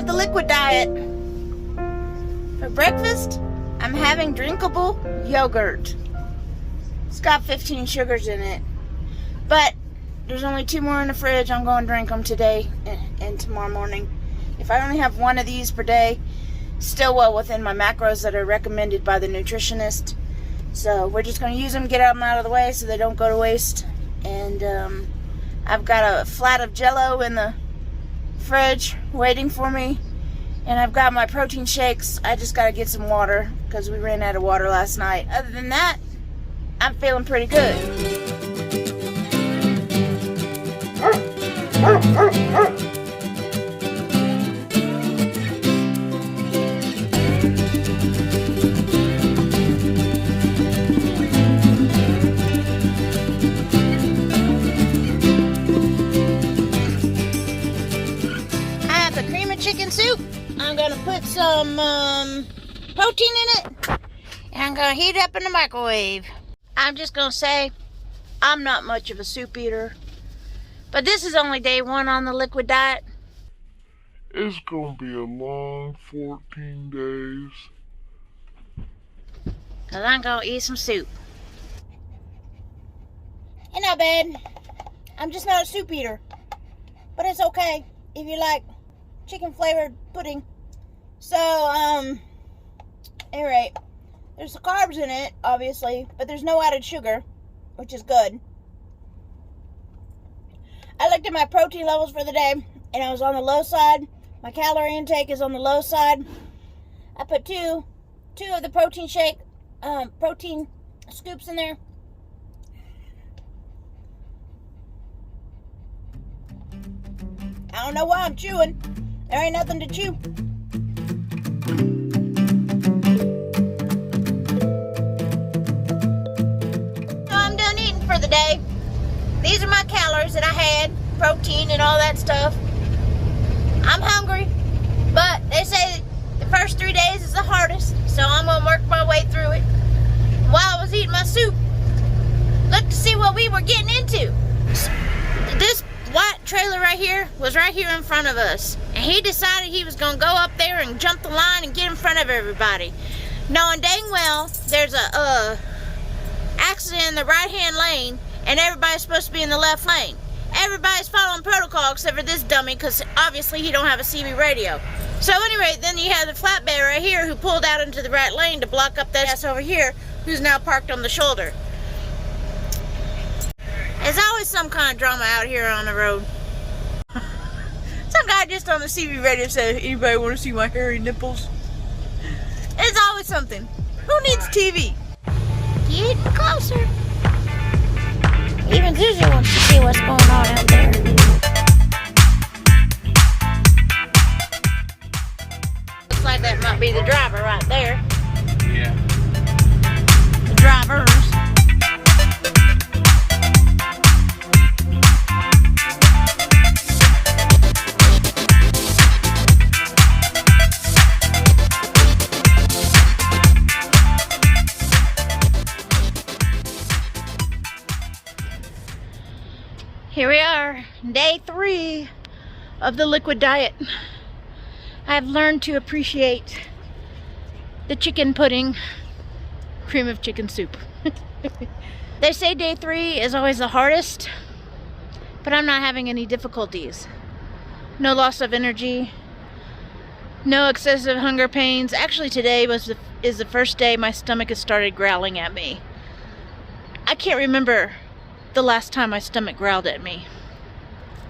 of the liquid diet. For breakfast, I'm having drinkable yogurt. It's got 15 sugars in it. But there's only 2 more in the fridge. I'm going to drink them today and tomorrow morning. If I only have 1 of these per day, still well within my macros that are recommended by the nutritionist. So we're just going to use them, get them out of the way so they don't go to waste. And I've got a flat of Jell-O in the fridge waiting for me. And I've got my protein shakes. I just got to get some water because we ran out of water last night. Other than that, I'm feeling pretty good. Chicken soup. I'm gonna put some protein in it and I'm gonna heat it up in the microwave. I'm just gonna say I'm not much of a soup eater, but this is only day 1 on the liquid diet. It's gonna be a long 14 days. Cause I'm gonna eat some soup. Ain't not bad. I'm just not a soup eater, but it's okay if you like chicken flavored pudding. So, anyway, there's the carbs in it, obviously, but there's no added sugar, which is good. I looked at my protein levels for the day, and I was on the low side. My calorie intake is on the low side. I put two of the protein shake, protein scoops in there. I don't know why I'm chewing. There ain't nothing to chew. So I'm done eating for the day. These are my calories that I had, protein and all that stuff. I'm hungry, but they say the first 3 days is the hardest, so I'm gonna work my way through it. While I was eating my soup, look to see what we were getting into. This white trailer right here was right here in front of us, and he decided he was gonna go up there and jump the line and get in front of everybody, knowing dang well there's a accident in the right hand lane and everybody's supposed to be in the left lane. Everybody's following protocol except for this dummy, because obviously he don't have a CB radio. So anyway, then you have the flatbed right here who pulled out into the right lane to block up that ass over here who's now parked on the shoulder. There's always some kind of drama out here on the road. Some guy just on the CB radio said, "Anybody want to see my hairy nipples?" It's always something. Who needs TV? Getting closer. Even Susie wants to see what's going on out there. Looks like that might be the driver right there. Yeah. The drivers. Here we are, day 3 of the liquid diet. I've learned to appreciate the chicken pudding, cream of chicken soup. They say day 3 is always the hardest, but I'm not having any difficulties. No loss of energy, no excessive hunger pains. Actually, today is the first day my stomach has started growling at me. I can't remember the last time my stomach growled at me.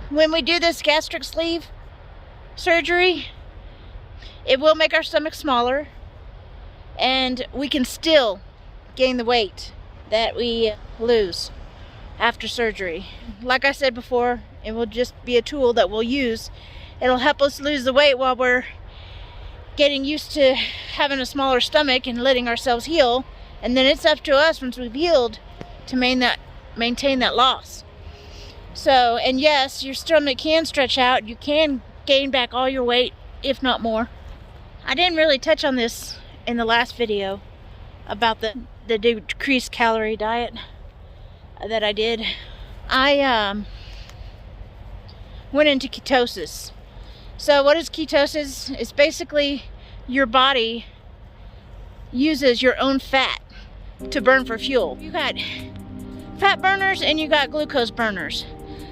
When we do this gastric sleeve surgery, it will make our stomach smaller, and we can still gain the weight that we lose after surgery. Like I said before, it will just be a tool that we'll use. It'll help us lose the weight while we're getting used to having a smaller stomach and letting ourselves heal, and then it's up to us once we've healed to maintain that loss. So, and yes, your stomach can stretch out. You can gain back all your weight, if not more. I didn't really touch on this in the last video about the decreased calorie diet that I did. I went into ketosis. So what is ketosis? It's basically your body uses your own fat to burn for fuel. You got fat burners and you got glucose burners.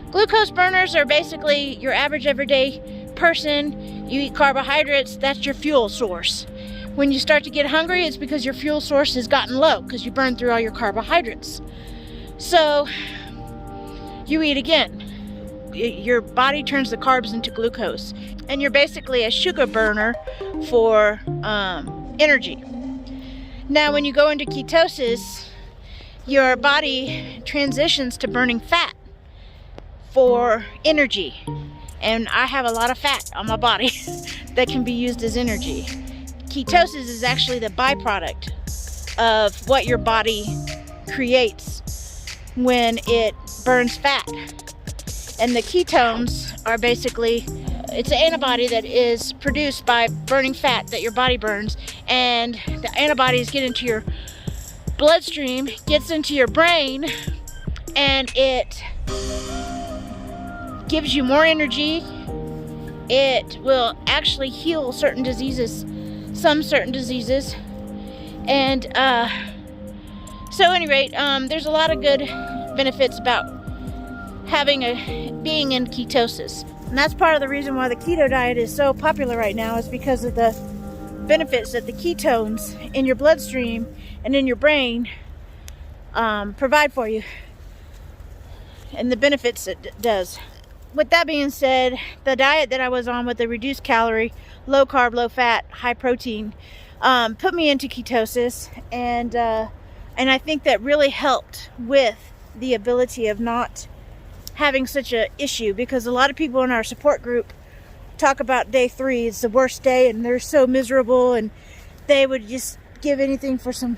Glucose burners are basically your average everyday person. You eat carbohydrates, that's your fuel source. When you start to get hungry, it's because your fuel source has gotten low because you burned through all your carbohydrates. So you eat again. Your body turns the carbs into glucose, and you're basically a sugar burner for energy. Now when you go into ketosis, your body transitions to burning fat for energy, and I have a lot of fat on my body that can be used as energy. Ketosis is actually the byproduct of what your body creates when it burns fat. And the ketones are basically, it's an antibody that is produced by burning fat that your body burns, and the antibodies get into your bloodstream, gets into your brain, and it gives you more energy. It will actually heal certain diseases, some certain diseases. And so at any rate, there's a lot of good benefits about being in ketosis. And that's part of the reason why the keto diet is so popular right now, is because of the benefits that the ketones in your bloodstream and in your brain provide for you, and the benefits it does. With that being said, the diet that I was on with the reduced calorie, low carb, low fat, high protein, put me into ketosis, and I think that really helped with the ability of not having such an issue, because a lot of people in our support group talk about day 3, it's the worst day, and they're so miserable, and they would just give anything for some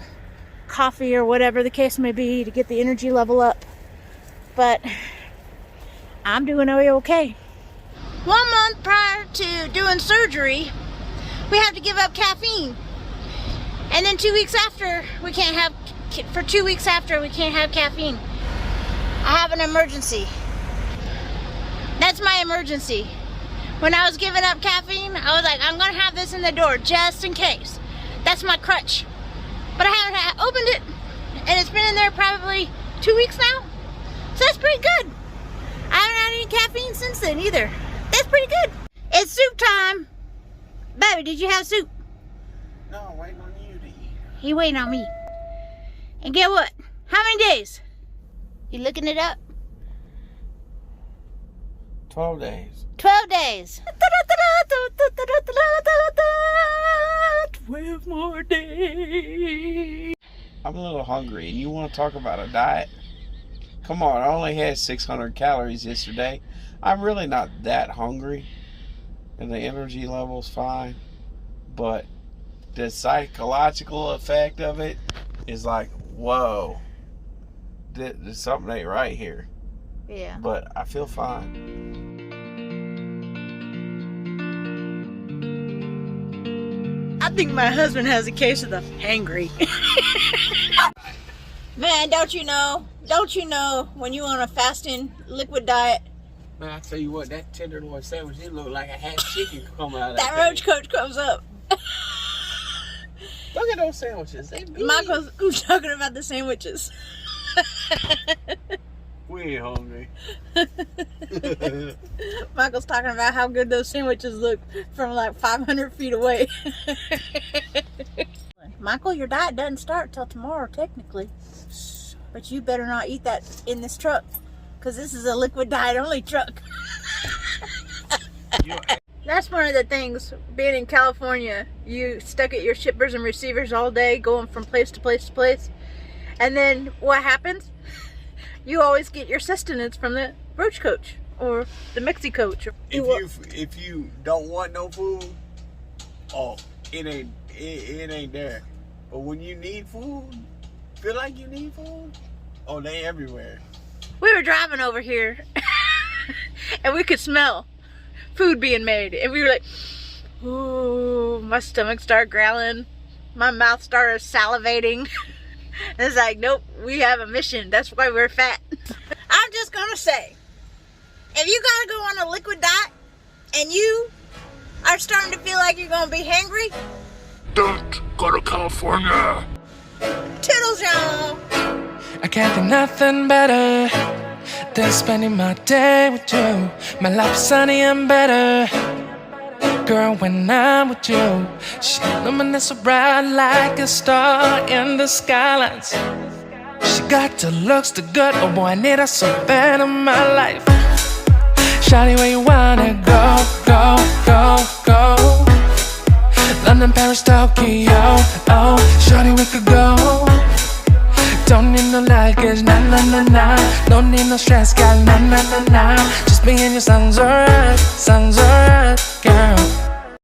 coffee or whatever the case may be to get the energy level up. But I'm doing okay. 1 month prior to doing surgery, we have to give up caffeine, and then 2 weeks after we can't have, for 2 weeks after we can't have caffeine. I have an emergency. That's my emergency. When I was giving up caffeine, I was like, I'm gonna have this in the door just in case. That's my crutch. But I haven't opened it, and it's been in there probably 2 weeks now. So that's pretty good. I haven't had any caffeine since then either. That's pretty good. It's soup time. Baby, did you have soup? No, I'm waiting on you to eat. He waiting on me. And get what? How many days? You looking it up? 12 days. 12 days. 12 more days. I'm a little hungry, and you want to talk about a diet? Come on, I only had 600 calories yesterday. I'm really not that hungry, and the energy level's fine, but the psychological effect of it is like, whoa, there's something ain't right here. Yeah. But I feel fine. I think my husband has a case of the hangry. Man, don't you know when you on a fasting liquid diet, Man, I tell you what, that tenderloin sandwich, it looked like a half chicken come out of that roach coach comes up. Look at those sandwiches. They big. Michael's talking about the sandwiches. We ain't hungry. Michael's talking about how good those sandwiches look from like 500 feet away. Michael, your diet doesn't start till tomorrow, technically. But you better not eat that in this truck, because this is a liquid diet only truck. That's one of the things, being in California, you stuck at your shippers and receivers all day, going from place to place to place. And then what happens? You always get your sustenance from the roach coach or the Mexi coach. If you don't want no food, oh, it ain't there. But when you need food, feel like you need food, oh, they everywhere. We were driving over here and we could smell food being made, and we were like, ooh, my stomach started growling, my mouth started salivating. And it's like, nope, we have a mission. That's why we're fat. I'm just gonna say, if you gotta go on a liquid diet and you I'm starting to feel like you're gonna be hangry. Don't go to California. Toodles, y'all. I can't think nothing better than spending my day with you. My life is sunny and better, girl, when I'm with you. She illuminates so bright like a star in the skylines. She got the looks, the good, oh boy, I need her so bad in my life. Shawty, where you wanna go, go, go, go? London, Paris, Tokyo, oh, shawty, we could go. Don't need no luggage, nah, nah, nah, nah. Don't need no stress, girl, nah, nah, nah, nah. Just me and your sounds alright, girl.